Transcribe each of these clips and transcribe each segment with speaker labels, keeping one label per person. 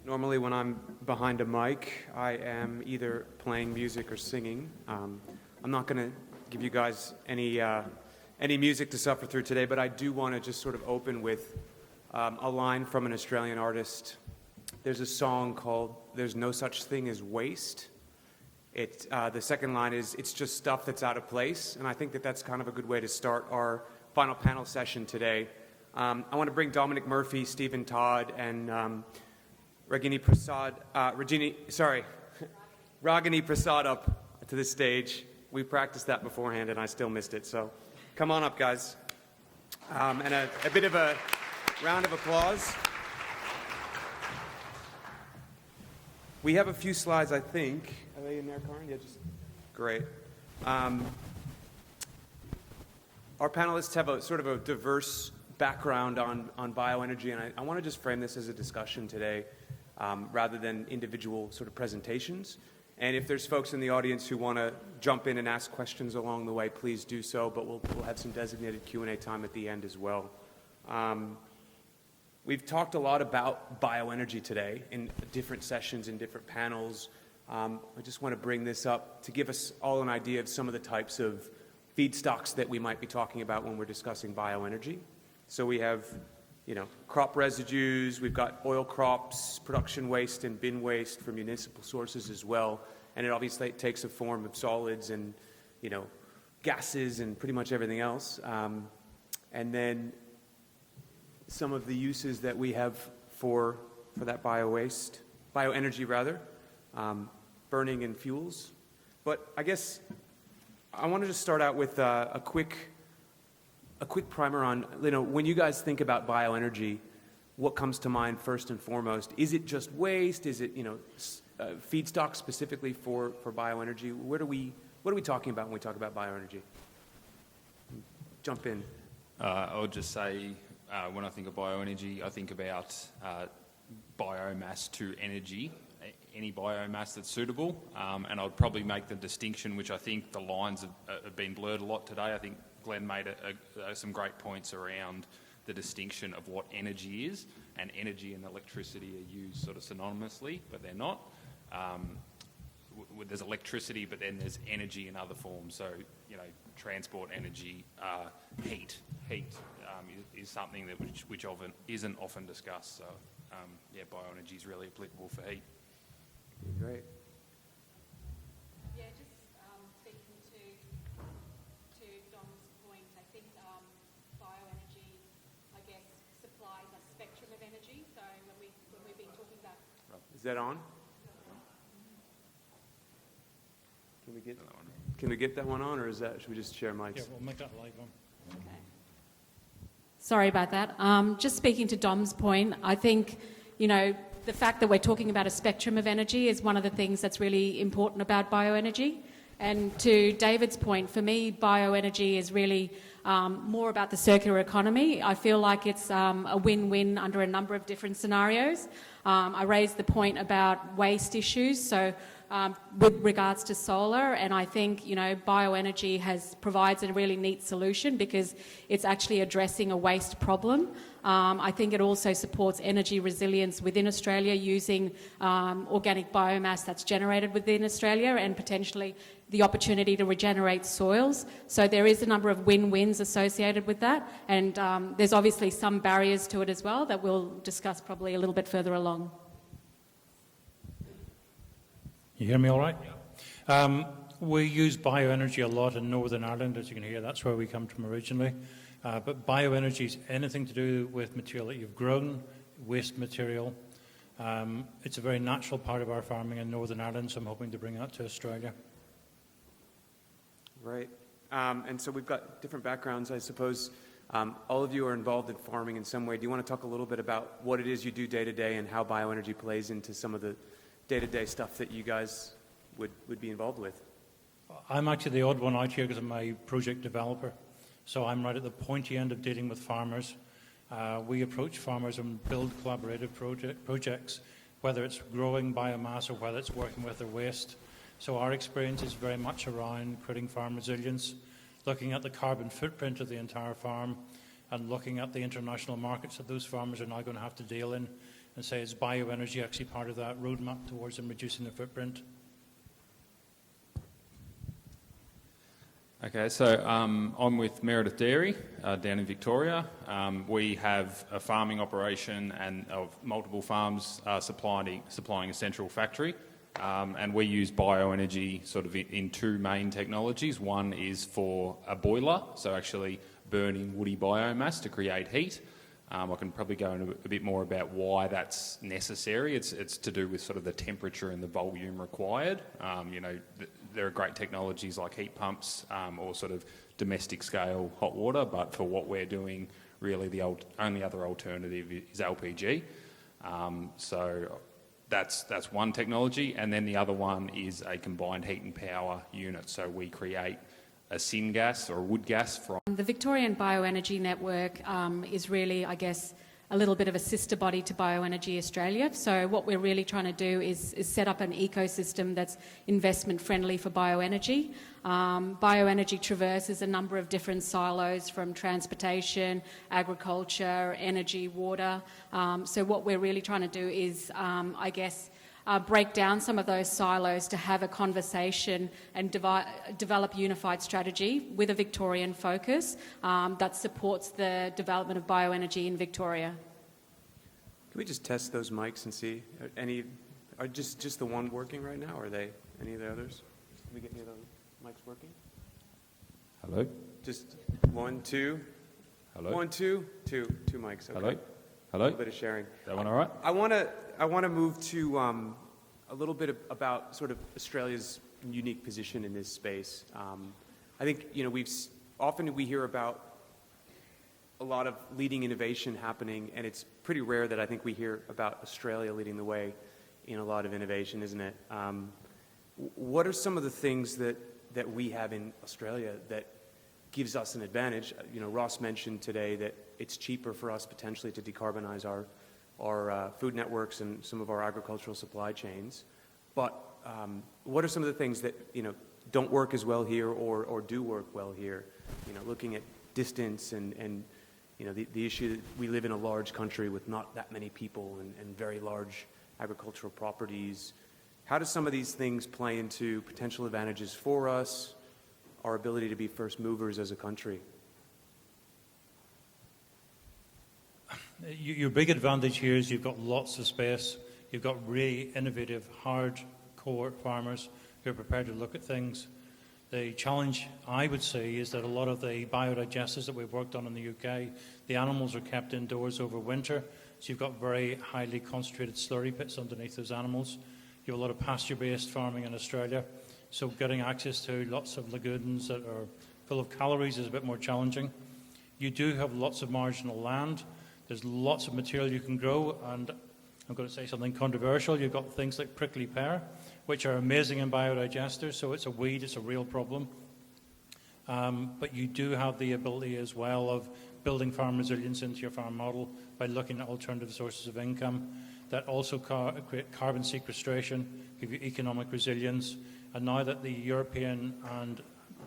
Speaker 1: Normally when I'm behind a mic, I am either playing music or singing. I'm not going to give you guys any music to suffer through today, but I do want to just sort of open with a line from an Australian artist. There's a song called "There's No Such Thing as Waste." The second line is, "It's just stuff that's out of place," and I think that that's kind of a good way to start our final panel session today. I want to bring Dominic Murphy, Stephen Todd, and Ragini Prasad up to the stage. We practiced that beforehand, and I still missed it, so come on up, guys. And a bit of a round of applause. We have a few slides, I think. Are they in there, Karin? Yeah, just great. Our panelists have a sort of a diverse background on bioenergy, and I want to just frame this as a discussion today rather than individual sort of presentations. And if there's folks in the audience who want to jump in and ask questions along the way, please do so, but we'll have some designated Q&A time at the end as well. We've talked a lot about bioenergy today in different sessions, in different panels. I just want to bring this up to give us all an idea of some of the types of feedstocks that we might be talking about when we're discussing bioenergy. So we have, crop residues, we've got oil crops, production waste and bin waste from municipal sources as well. And it obviously takes a form of solids and, gases and pretty much everything else. And then some of the uses that we have for that bioenergy rather, burning in fuels. But I guess I wanted to start out with a quick primer on, when you guys think about bioenergy, what comes to mind first and foremost? Is it just waste? Is it, feedstock specifically for bioenergy? What are we talking about when we talk about bioenergy? Jump in.
Speaker 2: I would just say, when I think of bioenergy, I think about biomass to energy, any biomass that's suitable, and I'd probably make the distinction, which I think the lines have been blurred a lot today. I think Glenn made some great points around the distinction of what energy is, and energy and electricity are used sort of synonymously, but they're not. There's electricity, but then there's energy in other forms. So, transport energy, heat is something that which often isn't often discussed. So, bioenergy is really applicable for heat.
Speaker 1: Great.
Speaker 3: Yeah, just speaking to Dom's point, I think bioenergy, I guess, supplies a spectrum of energy. So when we've been talking about,
Speaker 1: is that on? Can we get that one on, or should we just share mics?
Speaker 4: Yeah, we'll make that live one.
Speaker 3: okay. Sorry about that. Just speaking to Dom's point, I think, the fact that we're talking about a spectrum of energy is one of the things that's really important about bioenergy. And to David's point, for me, bioenergy is really more about the circular economy. I feel like it's a win-win under a number of different scenarios. I raised the point about waste issues, so with regards to solar, and I think, bioenergy provides a really neat solution because it's actually addressing a waste problem. I think it also supports energy resilience within Australia using organic biomass that's generated within Australia and potentially the opportunity to regenerate soils. So there is a number of win-wins associated with that, and there's obviously some barriers to it as well that we'll discuss probably a little bit further along.
Speaker 4: You hear me all right? We use bioenergy a lot in Northern Ireland, as you can hear. That's where we come from originally. But bioenergy is anything to do with material that you've grown, waste material. It's a very natural part of our farming in Northern Ireland, so I'm hoping to bring that to Australia.
Speaker 1: Right. And so we've got different backgrounds, I suppose. All of you are involved in farming in some way. Do you want to talk a little bit about what it is you do day to day and how bioenergy plays into some of the day-to-day stuff that you guys would be involved with?
Speaker 4: I'm actually the odd one out here because I'm a project developer. So I'm right at the pointy end of dealing with farmers. We approach farmers and build collaborative projects, whether it's growing biomass or whether it's working with their waste. So our experience is very much around creating farm resilience, looking at the carbon footprint of the entire farm, and looking at the international markets that those farmers are now going to have to deal in, and say, is bioenergy actually part of that roadmap towards them reducing their footprint?
Speaker 2: Okay, so I'm with Meredith Dairy down in Victoria. We have a farming operation and of multiple farms supplying a central factory, and we use bioenergy sort of in two main technologies. One is for a boiler, so actually burning woody biomass to create heat. I can probably go into a bit more about why that's necessary. It's to do with sort of the temperature and the volume required. There are great technologies like heat pumps or sort of domestic scale hot water, but for what we're doing, really the only other alternative is LPG. So that's one technology, and then the other one is a combined heat and power unit. So we create a syngas or a wood gas from...
Speaker 3: The Victorian Bioenergy Network is really, I guess, a little bit of a sister body to Bioenergy Australia. So what we're really trying to do is set up an ecosystem that's investment friendly for bioenergy. Bioenergy traverses a number of different silos from transportation, agriculture, energy, water. So what we're really trying to do is, break down some of those silos to have a conversation and develop unified strategy with a Victorian focus that supports the development of bioenergy in Victoria.
Speaker 1: Can we just test those mics and see? Are just the one working right now, or are they any of the others? Can we get any of the mics working?
Speaker 2: Hello?
Speaker 1: Just 1, 2.
Speaker 2: Hello?
Speaker 1: 1, 2. Two mics. Okay.
Speaker 2: Hello?
Speaker 1: A
Speaker 2: Hello?
Speaker 1: little bit of sharing.
Speaker 2: That one all right?
Speaker 1: I want to move to a little bit about sort of Australia's unique position in this space. I think often we hear about a lot of leading innovation happening, and it's pretty rare that I think we hear about Australia leading the way in a lot of innovation, isn't it? What are some of the things that we have in Australia that gives us an advantage? Ross mentioned today that it's cheaper for us potentially to decarbonize our food networks and some of our agricultural supply chains. But what are some of the things that don't work as well here or do work well here? Looking at distance and the issue that we live in a large country with not that many people and very large agricultural properties. How do some of these things play into potential advantages for us, our ability to be first movers as a country?
Speaker 4: Your big advantage here is you've got lots of space. You've got really innovative, hardcore farmers who are prepared to look at things. The challenge, I would say, is that a lot of the biodigesters that we've worked on in the UK, the animals are kept indoors over winter, so you've got very highly concentrated slurry pits underneath those animals. You have a lot of pasture-based farming in Australia, so getting access to lots of lagoons that are full of calories is a bit more challenging. You do have lots of marginal land. There's lots of material you can grow, and I'm going to say something controversial. You've got things like prickly pear, which are amazing in biodigesters, so it's a weed, it's a real problem. But you do have the ability as well of building farm resilience into your farm model by looking at alternative sources of income that also create carbon sequestration, give you economic resilience. And now that the European and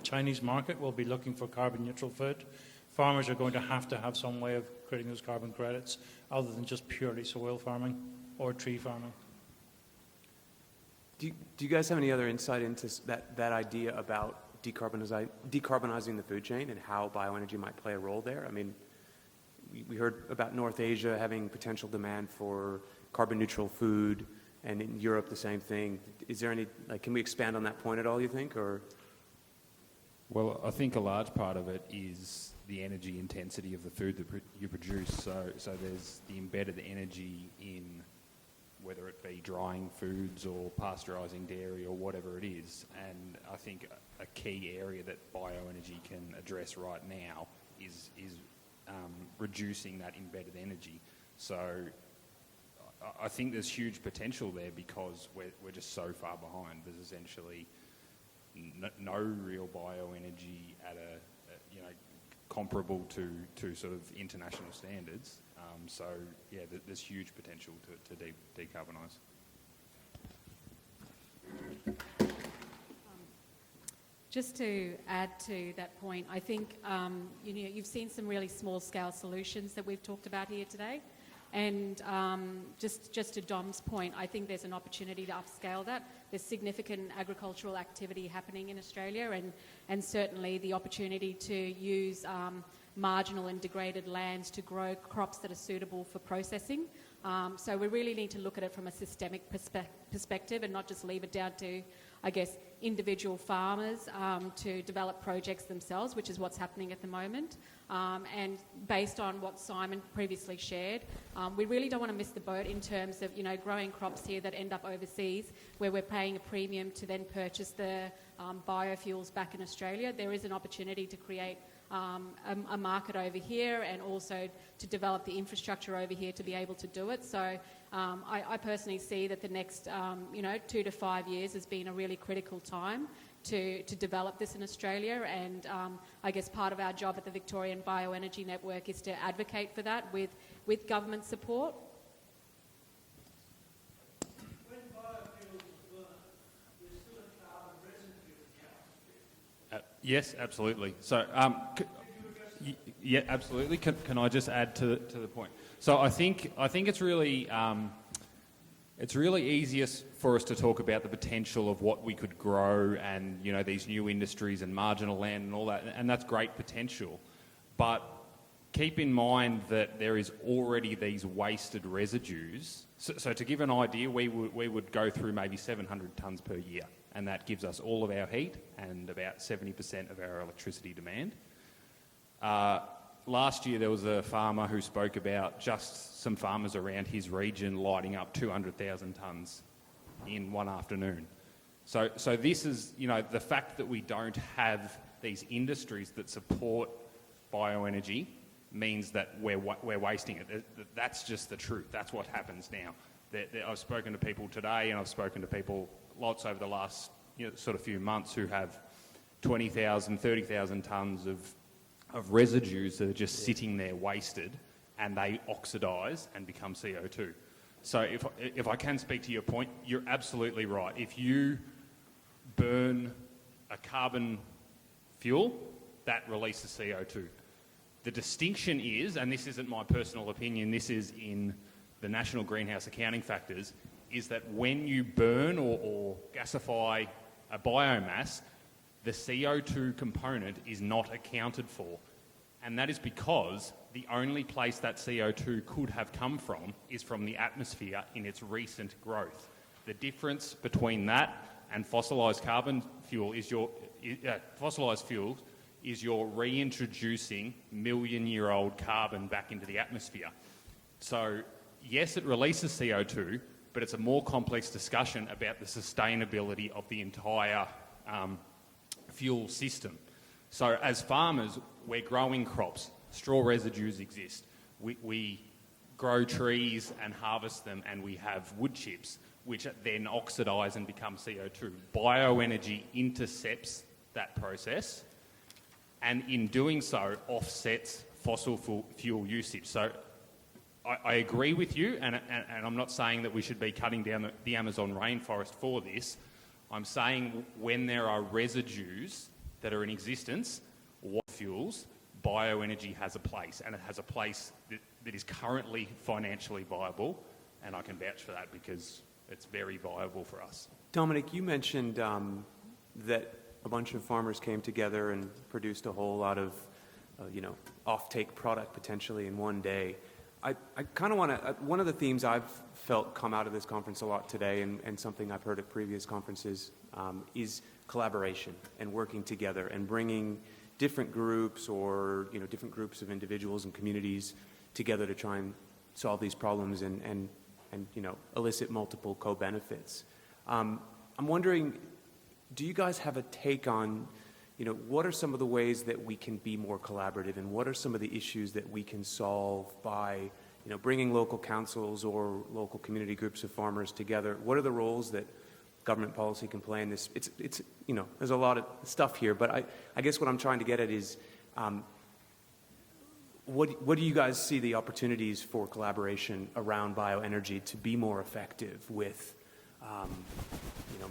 Speaker 4: Chinese market will be looking for carbon neutral food, farmers are going to have some way of creating those carbon credits other than just purely soil farming or tree farming.
Speaker 1: Do you guys have any other insight into that idea about decarbonizing the food chain and how bioenergy might play a role there? I mean, we heard about North Asia having potential demand for carbon neutral food, and in Europe the same thing. Is there any, can we expand on that point at all, you think, or?
Speaker 2: Well, I think a large part of it is the energy intensity of the food that you produce. So there's the embedded energy in whether it be drying foods or pasteurising dairy or whatever it is. And I think a key area that bioenergy can address right now is reducing that embedded energy. So I think there's huge potential there because we're just so far behind. There's essentially no real bioenergy at a comparable to sort of international standards. So yeah, there's huge potential to decarbonise.
Speaker 3: Just to add to that point, I think you've seen some really small-scale solutions that we've talked about here today, and just to Dom's point, I think there's an opportunity to upscale that. There's significant agricultural activity happening in Australia, and certainly the opportunity to use marginal and degraded lands to grow crops that are suitable for processing. So we really need to look at it from a systemic perspective and not just leave it down to, I guess, individual farmers to develop projects themselves, which is what's happening at the moment. And based on what Simon previously shared, we really don't want to miss the boat in terms of, growing crops here that end up overseas, where we're paying a premium to then purchase the biofuels back in Australia. There is an opportunity to create a market over here, and also to develop the infrastructure over here to be able to do it. So I personally see that the next 2 to 5 years has been a really critical time to develop this in Australia, and I guess part of our job at the Victorian Bioenergy Network is to advocate for that with government support.
Speaker 4: When biofuels are burnt, there's still a carbon residue in the atmosphere.
Speaker 2: Yes, absolutely. So, yeah, absolutely. Can I just add to the point? So I think it's really easiest for us to talk about the potential of what we could grow, and these new industries and marginal land and all that, and that's great potential. But keep in mind that there is already these wasted residues. So to give an idea, we would go through maybe 700 tonnes per year, and that gives us all of our heat and about 70% of our electricity demand. Last year there was a farmer who spoke about just some farmers around his region lighting up 200,000 tonnes in one afternoon. So this is, the fact that we don't have these industries that support bioenergy means that we're wasting it. That's just the truth. That's what happens now. I've spoken to people today, and I've spoken to people lots over the last sort of few months who have 20,000, 30,000 tonnes of residues that are just sitting there wasted, and they oxidise and become CO2. So if I can speak to your point, you're absolutely right. If you burn a carbon fuel, that releases CO2. The distinction is, and this isn't my personal opinion, this is in the National Greenhouse Accounting Factors, is that when you burn or gasify a biomass, the CO2 component is not accounted for. And that is because the only place that CO2 could have come from is from the atmosphere in its recent growth. The difference between that and fossilised carbon fuel is fossilised fuel is you're reintroducing million-year-old carbon back into the atmosphere. So yes, it releases CO2, but it's a more complex discussion about the sustainability of the entire fuel system. So as farmers, we're growing crops. Straw residues exist. We grow trees and harvest them, and we have wood chips, which then oxidise and become CO2. Bioenergy intercepts that process, and in doing so, offsets fossil fuel usage. So I agree with you, and I'm not saying that we should be cutting down the Amazon rainforest for this. I'm saying when there are residues that are in existence, or fuels, bioenergy has a place, and it has a place that is currently financially viable, and I can vouch for that because it's very viable for us.
Speaker 1: Dominic, you mentioned that a bunch of farmers came together and produced a whole lot of, off-take product potentially in one day. I kind of want to, one of the themes I've felt come out of this conference a lot today, and something I've heard at previous conferences, is collaboration and working together and bringing different groups or, different groups of individuals and communities together to try and solve these problems and elicit multiple co-benefits. I'm wondering, do you guys have a take on, what are some of the ways that we can be more collaborative, and what are some of the issues that we can solve by, bringing local councils or local community groups of farmers together? What are the roles that government policy can play in this? It's there's a lot of stuff here, but I guess what I'm trying to get at is, what do you guys see the opportunities for collaboration around bioenergy to be more effective with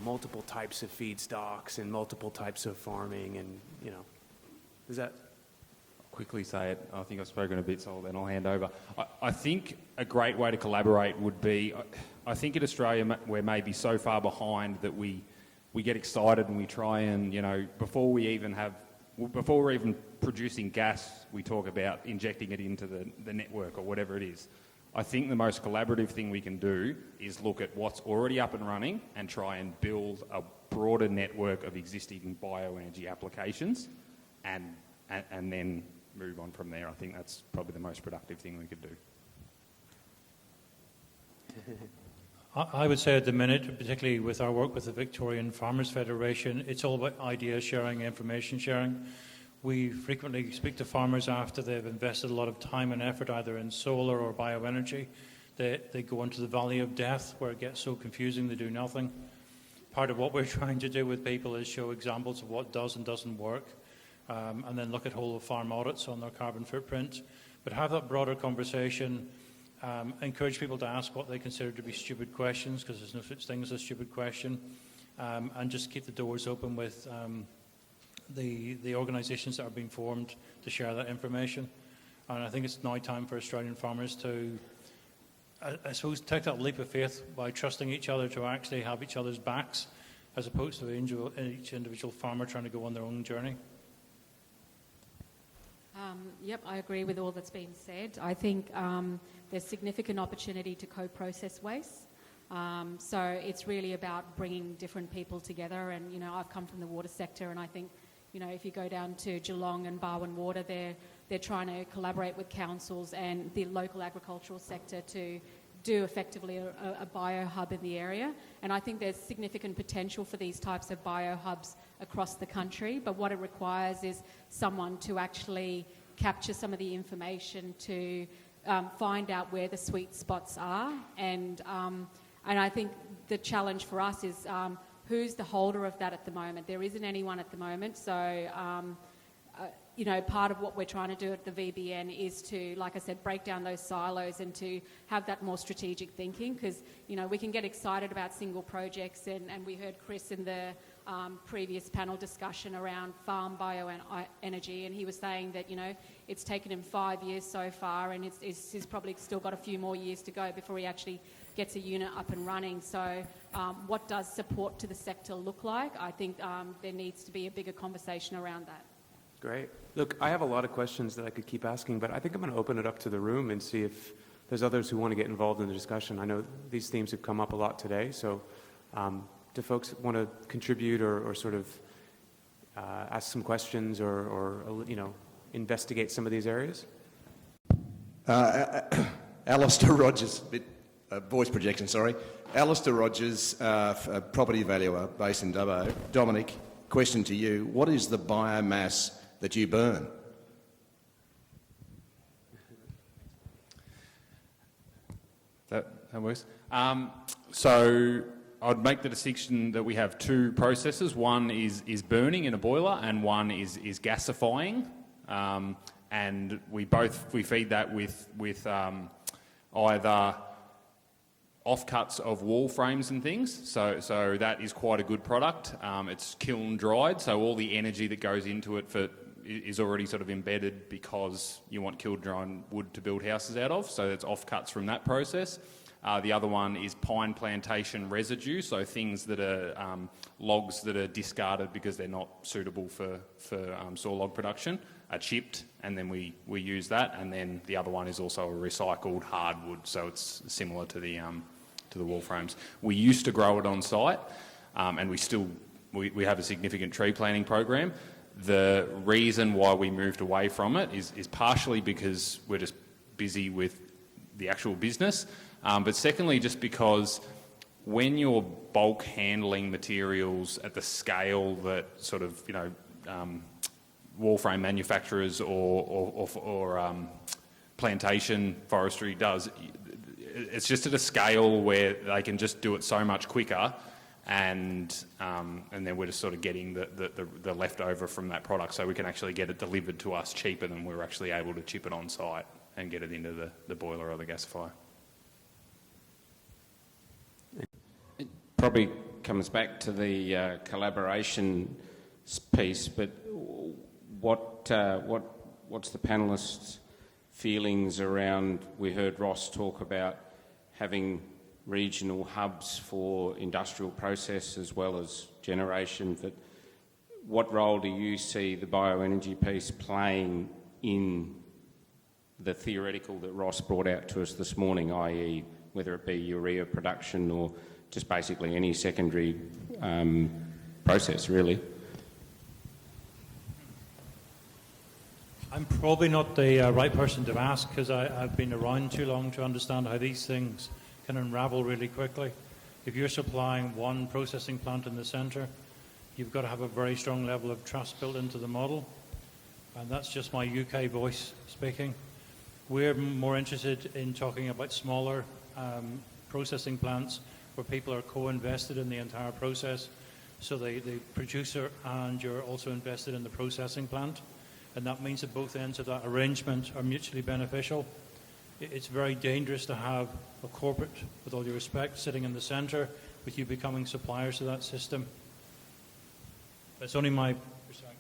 Speaker 1: multiple types of feedstocks and multiple types of farming, and is that?
Speaker 2: Quickly say it. I think I've spoken a bit, so then I'll hand over. I think a great way to collaborate would be, I think in Australia we're maybe so far behind that we get excited and we try and, before we're even producing gas, we talk about injecting it into the network or whatever it is. I think the most collaborative thing we can do is look at what's already up and running and try and build a broader network of existing bioenergy applications and then move on from there. I think that's probably the most productive thing we could do.
Speaker 4: I would say at the minute, particularly with our work with the Victorian Farmers Federation, it's all about idea sharing, information sharing. We frequently speak to farmers after they've invested a lot of time and effort either in solar or bioenergy. They go into the valley of death where it gets so confusing they do nothing. Part of what we're trying to do with people is show examples of what does and doesn't work, and then look at whole of farm audits on their carbon footprint. But have that broader conversation, encourage people to ask what they consider to be stupid questions, because there's no such thing as a stupid question, and just keep the doors open with the organisations that are being formed to share that information. And I think it's now time for Australian farmers to, I suppose, take that leap of faith by trusting each other to actually have each other's backs, as opposed to each individual farmer trying to go on their own journey.
Speaker 3: Yep, I agree with all that's been said. I think there's significant opportunity to co-process waste. So it's really about bringing different people together. And, I've come from the water sector, and I think, if you go down to Geelong and Barwon Water, they're trying to collaborate with councils and the local agricultural sector to do effectively a bio-hub in the area. And I think there's significant potential for these types of bio-hubs across the country, but what it requires is someone to actually capture some of the information to find out where the sweet spots are. And I think the challenge for us is who's the holder of that at the moment. There isn't anyone at the moment, so part of what we're trying to do at the VBN is to, like I said, break down those silos and to have that more strategic thinking, because, we can get excited about single projects, and we heard Chris in the previous panel discussion around farm bioenergy, and he was saying that, it's taken him 5 years so far, and he's probably still got a few more years to go before he actually gets a unit up and running. So what does support to the sector look like? I think there needs to be a bigger conversation around that.
Speaker 1: Great. Look, I have a lot of questions that I could keep asking, but I think I'm going to open it up to the room and see if there's others who want to get involved in the discussion. I know these themes have come up a lot today, so do folks want to contribute or sort of ask some questions or investigate some of these areas?
Speaker 5: Alistair Rogers, voice projection, sorry. Alistair Rogers, a property valuer based in Dubbo. Dominic, question to you. What is the biomass that you burn?
Speaker 2: That works. So I'd make the distinction that we have two processes. One is burning in a boiler, and one is gasifying. And we feed that with either offcuts of wall frames and things. So that is quite a good product. It's kiln dried, so all the energy that goes into it is already sort of embedded, because you want kiln dried wood to build houses out of. So it's offcuts from that process. The other one is pine plantation residue, so things that are logs that are discarded because they're not suitable for saw log production are chipped, and then we use that. And then the other one is also a recycled hardwood, so it's similar to the wall frames. We used to grow it on site, and we have a significant tree planting program. The reason why we moved away from it is partially because we're just busy with the actual business, but secondly just because when you're bulk handling materials at the scale that sort of wall frame manufacturers or plantation forestry does, it's just at a scale where they can just do it so much quicker, and then we're just sort of getting the leftover from that product, so we can actually get it delivered to us cheaper than we're actually able to chip it on site and get it into the boiler or the gasifier.
Speaker 6: probably comes back to the collaboration piece, but what's the panelists' feelings around, we heard Ross talk about having regional hubs for industrial process as well as generation, but what role do you see the bioenergy piece playing in the theoretical that Ross brought out to us this morning, i.e. whether it be urea production or just basically any secondary process, really?
Speaker 4: I'm probably not the right person to ask because I've been around too long to understand how these things can unravel really quickly. If you're supplying one processing plant in the centre, you've got to have a very strong level of trust built into the model. And that's just my UK voice speaking. We're more interested in talking about smaller processing plants where people are co-invested in the entire process. So the producer and you're also invested in the processing plant. And that means that both ends of that arrangement are mutually beneficial. It's very dangerous to have a corporate, with all due respect, sitting in the centre with you becoming suppliers to that system. That's only my perspective.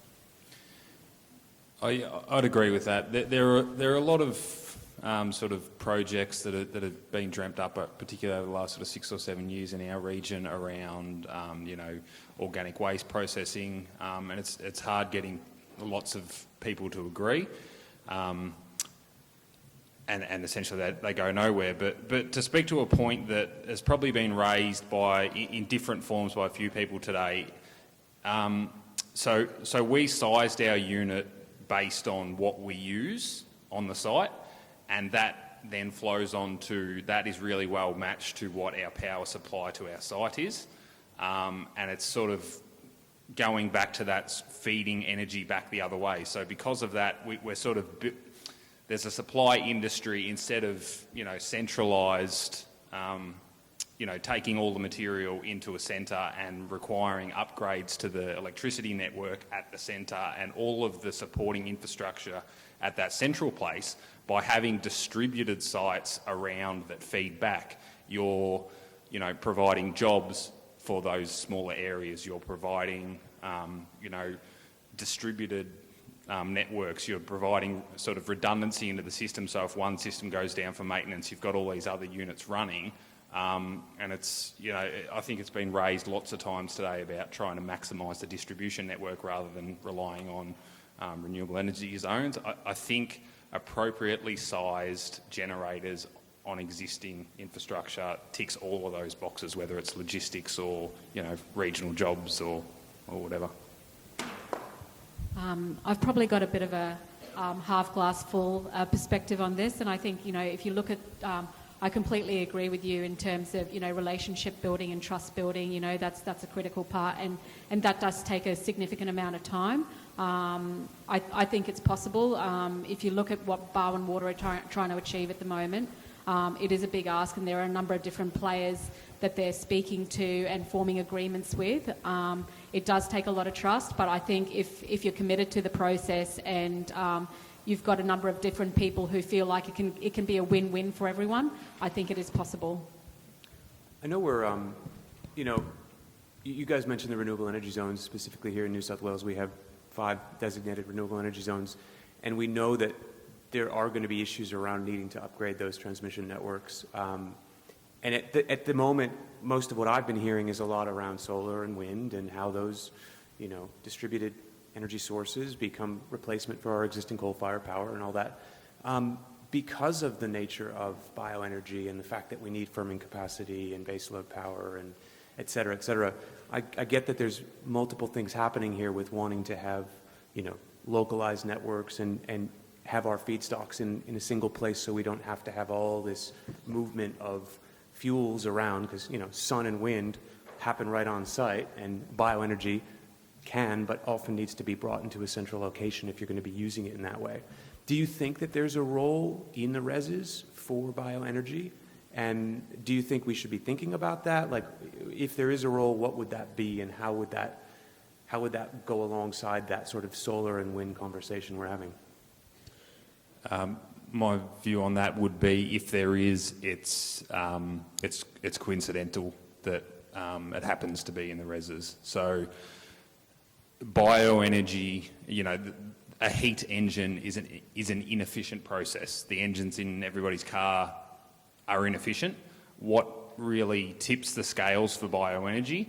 Speaker 2: I'd agree with that. There are a lot of sort of projects that have been dreamt up, particularly over the last sort of 6 or 7 years in our region around, organic waste processing, and it's hard getting lots of people to agree, and essentially they go nowhere. But to speak to a point that has probably been raised in different forms by a few people today, so we sized our unit based on what we use on the site, and that then flows on to, that is really well matched to what our power supply to our site is, and it's sort of going back to that feeding energy back the other way. So because of that, we're sort of, there's a supply industry instead of, centralised, taking all the material into a centre and requiring upgrades to the electricity network at the centre and all of the supporting infrastructure at that central place. By having distributed sites around that feed back, you're, providing jobs for those smaller areas. You're providing, distributed networks. You're providing sort of redundancy into the system. So if one system goes down for maintenance, you've got all these other units running. And it's, I think it's been raised lots of times today about trying to maximise the distribution network rather than relying on renewable energy zones. I think appropriately sized generators on existing infrastructure ticks all of those boxes, whether it's logistics or, regional jobs or whatever.
Speaker 3: I've probably got a bit of a half glass full perspective on this, and I think, if you look at, I completely agree with you in terms of, relationship building and trust building, that's a critical part, and that does take a significant amount of time. I think it's possible. If you look at what Bar and Water are trying to achieve at the moment, it is a big ask, and there are a number of different players that they're speaking to and forming agreements with. It does take a lot of trust, but I think if you're committed to the process and you've got a number of different people who feel like it can be a win-win for everyone, I think it is possible.
Speaker 1: I know we're, you guys mentioned the renewable energy zones. Specifically here in New South Wales, we have 5 designated renewable energy zones, and we know that there are going to be issues around needing to upgrade those transmission networks. And at the moment, most of what I've been hearing is a lot around solar and wind and how those, distributed energy sources become replacement for our existing coal-fired power and all that. Because of the nature of bioenergy and the fact that we need firming capacity and baseload power and et cetera, I get that there's multiple things happening here with wanting to have, localized networks and have our feedstocks in a single place so we don't have to have all this movement of fuels around, because, sun and wind happen right on site, and bioenergy can, but often needs to be brought into a central location if you're going to be using it in that way. Do you think that there's a role in the reses for bioenergy? And do you think we should be thinking about that? Like, if there is a role, what would that be, and how would that go alongside that sort of solar and wind conversation we're having?
Speaker 2: My view on that would be, if there is, it's coincidental that it happens to be in the reses. So bioenergy, a heat engine is an inefficient process. The engines in everybody's car are inefficient. What really tips the scales for bioenergy?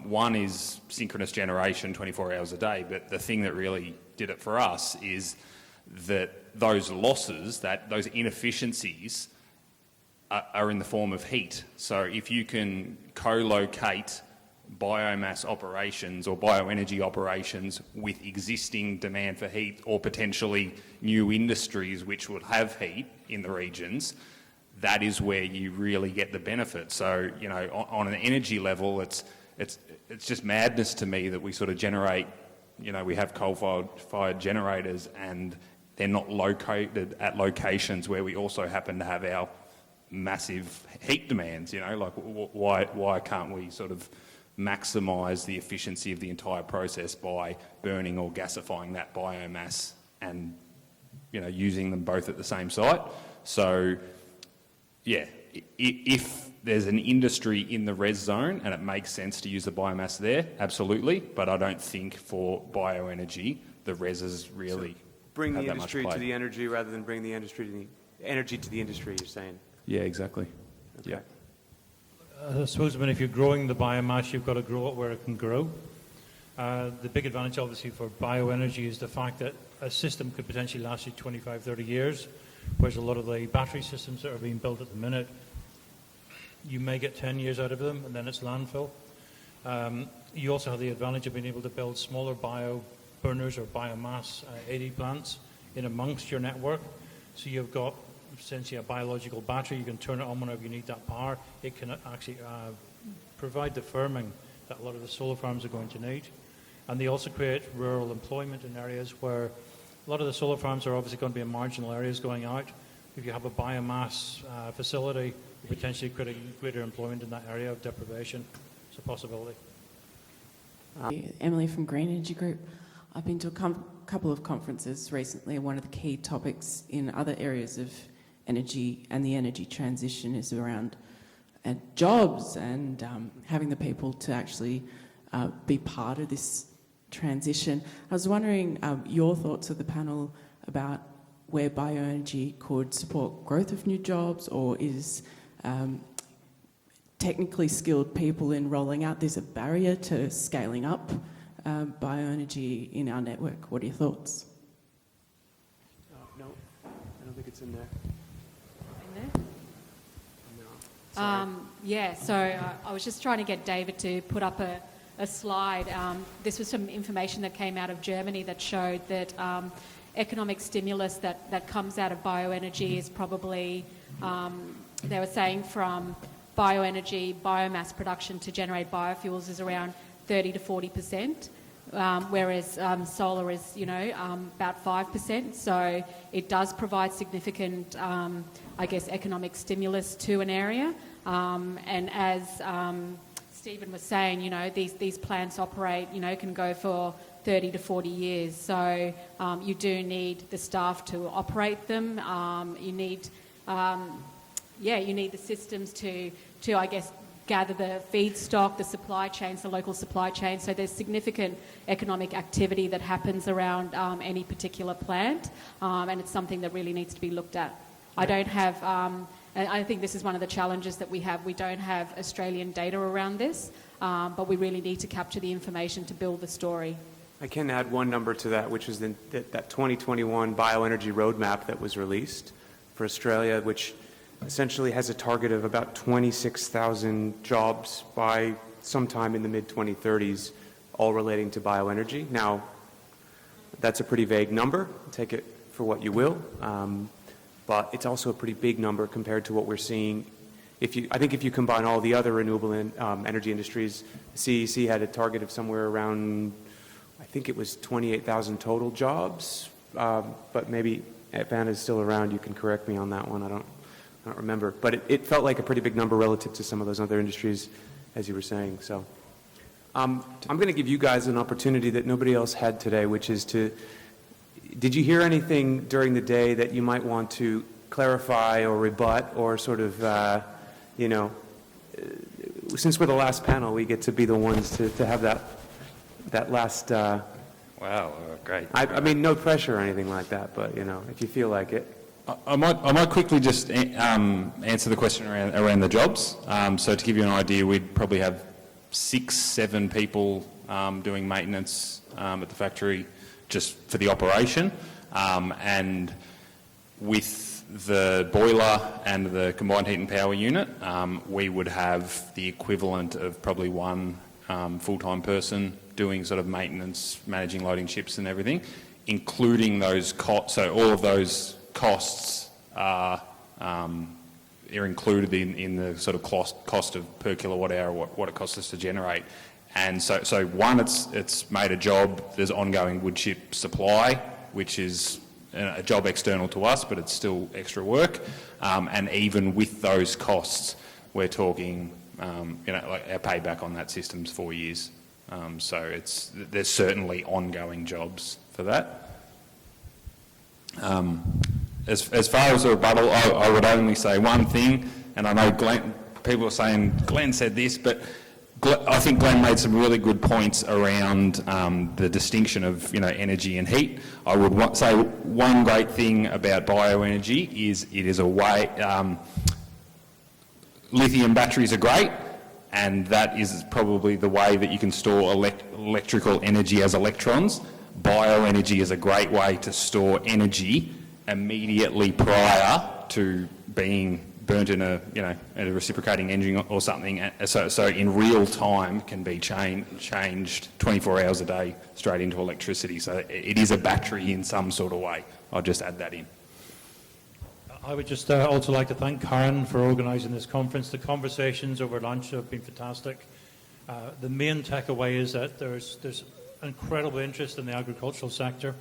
Speaker 2: One is synchronous generation 24 hours a day, but the thing that really did it for us is that those losses, those inefficiencies are in the form of heat. So if you can co-locate biomass operations or bioenergy operations with existing demand for heat or potentially new industries which would have heat in the regions, that is where you really get the benefit. So, on an energy level, it's just madness to me that we sort of generate, we have coal-fired generators and they're not located at locations where we also happen to have our massive heat demands, like why can't we sort of maximise the efficiency of the entire process by burning or gasifying that biomass and, using them both at the same site? So, yeah, if there's an industry in the res zone and it makes sense to use the biomass there, absolutely, but I don't think for bioenergy the reses really
Speaker 1: Bring the
Speaker 2: have that much
Speaker 1: industry
Speaker 2: play.
Speaker 1: to the energy rather than bring the industry to the energy to the industry, you're saying?
Speaker 2: Yeah, exactly.
Speaker 1: Okay.
Speaker 2: Yeah.
Speaker 4: I suppose when if you're growing the biomass, you've got to grow it where it can grow. The big advantage, obviously, for bioenergy is the fact that a system could potentially last you 25, 30 years, whereas a lot of the battery systems that are being built at the minute, you may get 10 years out of them, and then it's landfill. You also have the advantage of being able to build smaller bio burners or biomass AD plants in amongst your network. So you've got essentially a biological battery. You can turn it on whenever you need that power. It can actually provide the firming that a lot of the solar farms are going to need. And they also create rural employment in areas where a lot of the solar farms are obviously going to be in marginal areas going out. If you have a biomass facility, you potentially create greater employment in that area of deprivation. It's a possibility.
Speaker 7: Emily from Green Energy Group. I've been to a couple of conferences recently, and one of the key topics in other areas of energy and the energy transition is around jobs and having the people to actually be part of this transition. I was wondering your thoughts of the panel about where bioenergy could support growth of new jobs, or is technically skilled people in rolling out there's a barrier to scaling up bioenergy in our network? What are your thoughts?
Speaker 1: No, I don't think it's in there.
Speaker 3: In there?
Speaker 1: No. Sorry.
Speaker 3: Yeah, so I was just trying to get David to put up a slide. This was some information that came out of Germany that showed that economic stimulus that comes out of bioenergy is probably, they were saying from bioenergy, biomass production to generate biofuels is around 30 to 40%, whereas solar is, about 5%. So it does provide significant, economic stimulus to an area. And as Stephen was saying, these plants operate, can go for 30 to 40 years. So you do need the staff to operate them. You need the systems to gather the feedstock, the supply chains, the local supply chain. So there's significant economic activity that happens around any particular plant, and it's something that really needs to be looked at. I don't have, and I think this is one of the challenges that we have. We don't have Australian data around this, but we really need to capture the information to build the story.
Speaker 1: I can add one number to that, which is that 2021 bioenergy roadmap that was released for Australia, which essentially has a target of about 26,000 jobs by sometime in the mid-2030s, all relating to bioenergy. Now, that's a pretty vague number. Take it for what you will. But it's also a pretty big number compared to what we're seeing. I think if you combine all the other renewable energy industries, CEC had a target of somewhere around, I think it was 28,000 total jobs. But maybe if Anna's still around, you can correct me on that one. I don't remember, but it felt like a pretty big number relative to some of those other industries, as you were saying. So I'm going to give you guys an opportunity that nobody else had today, which is did you hear anything during the day that you might want to clarify or rebut or sort of, since we're the last panel, we get to be the ones to have that last,
Speaker 2: Wow, great.
Speaker 1: I mean, no pressure or anything like that, but, if you feel like it.
Speaker 2: I might quickly just answer the question around the jobs. So to give you an idea, we'd probably have 6-7 people doing maintenance at the factory just for the operation. And with the boiler and the combined heat and power unit, we would have the equivalent of probably one full-time person doing sort of maintenance, managing loading ships and everything, including those costs. So all of those costs are included in the sort of cost of per kilowatt hour, what it costs us to generate. And so one, it's made a job. There's ongoing wood chip supply, which is a job external to us, but it's still extra work. And even with those costs, we're talking, like our payback on that system's 4 years. So there's certainly ongoing jobs for that. As far as a rebuttal, I would only say one thing, and I know people are saying Glenn said this, but I think Glenn made some really good points around the distinction of energy and heat. I would say one great thing about bioenergy is it is a way. Lithium batteries are great, and that is probably the way that you can store electrical energy as electrons. Bioenergy is a great way to store energy immediately prior to being burnt in a reciprocating engine or something. So in real time can be changed 24 hours a day straight into electricity. So it is a battery in some sort of way. I'll just add that in.
Speaker 4: I would just also like to thank Karen for organising this conference. The conversations over lunch have been fantastic. The main takeaway is that there's incredible interest in the agricultural sector.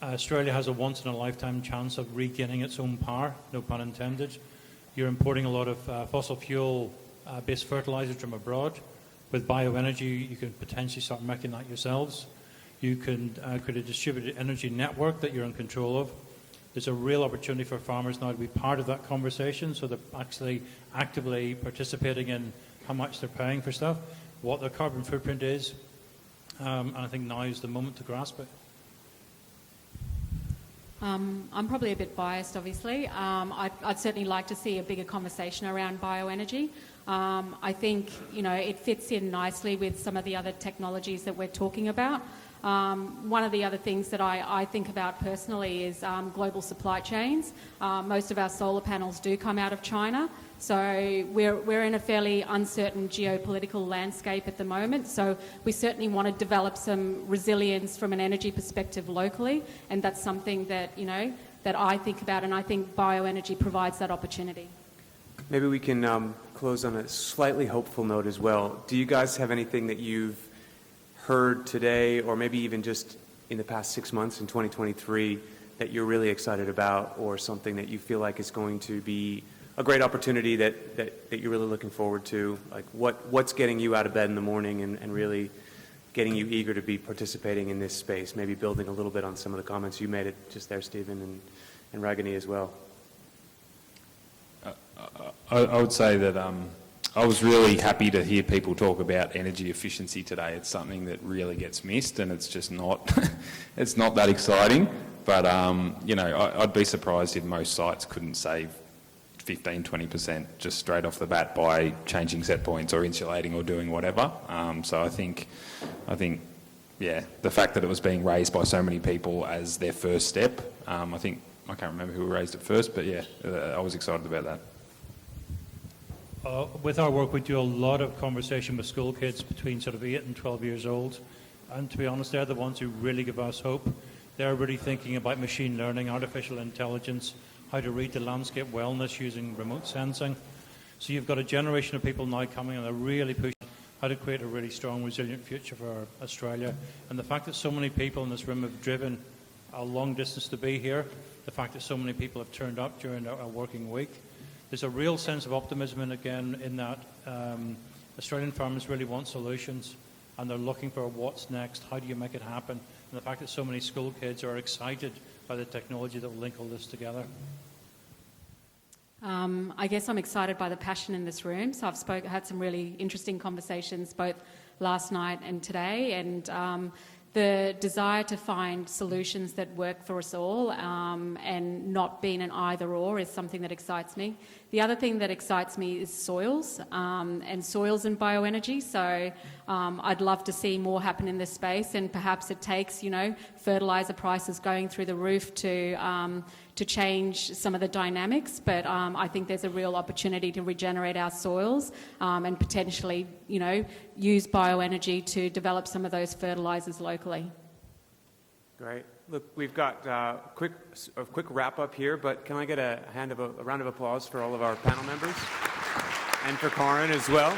Speaker 4: Australia has a once-in-a-lifetime chance of regaining its own power, no pun intended. You're importing a lot of fossil fuel-based fertilisers from abroad. With bioenergy, you can potentially start making that yourselves. You can create a distributed energy network that you're in control of. There's a real opportunity for farmers now to be part of that conversation, so they're actually actively participating in how much they're paying for stuff, what their carbon footprint is, and I think now is the moment to grasp it.
Speaker 3: I'm probably a bit biased, obviously. I'd certainly like to see a bigger conversation around bioenergy. I think, it fits in nicely with some of the other technologies that we're talking about. One of the other things that I think about personally is global supply chains. Most of our solar panels do come out of China. So we're in a fairly uncertain geopolitical landscape at the moment. So we certainly want to develop some resilience from an energy perspective locally. And that's something that, that I think about. And I think bioenergy provides that opportunity.
Speaker 1: Maybe we can close on a slightly hopeful note as well. Do you guys have anything that you've heard today, or maybe even just in the past 6 months in 2023, that you're really excited about, or something that you feel like is going to be a great opportunity that you're really looking forward to? Like what's getting you out of bed in the morning and really getting you eager to be participating in this space? Maybe building a little bit on some of the comments you made just there, Stephen, and Ragini as well.
Speaker 2: I would say that I was really happy to hear people talk about energy efficiency today. It's something that really gets missed, and it's just not, it's not that exciting. But, I'd be surprised if most sites couldn't save 15, 20% just straight off the bat by changing set points or insulating or doing whatever. So I think, the fact that it was being raised by so many people as their first step, I can't remember who raised it first, but I was excited about that.
Speaker 4: With our work, we do a lot of conversation with school kids between sort of 8 and 12 years old. And to be honest, they're the ones who really give us hope. They're really thinking about machine learning, artificial intelligence, how to read the landscape wellness using remote sensing. So you've got a generation of people now coming and they're really pushing how to create a really strong, resilient future for Australia. And the fact that so many people in this room have driven a long distance to be here, the fact that so many people have turned up during a working week, there's a real sense of optimism in that Australian farmers really want solutions, and they're looking for what's next, how do you make it happen, and the fact that so many school kids are excited by the technology that will link all this together.
Speaker 3: I guess I'm excited by the passion in this room. So I've had some really interesting conversations both last night and today, and the desire to find solutions that work for us all and not being an either or is something that excites me. The other thing that excites me is soils and soils and bioenergy. So I'd love to see more happen in this space, and perhaps it takes, fertiliser prices going through the roof to change some of the dynamics. But I think there's a real opportunity to regenerate our soils and potentially, use bioenergy to develop some of those fertilisers locally.
Speaker 1: Great. Look, we've got a quick wrap up here, but can I get a round of applause for all of our panel members and for Corin as well?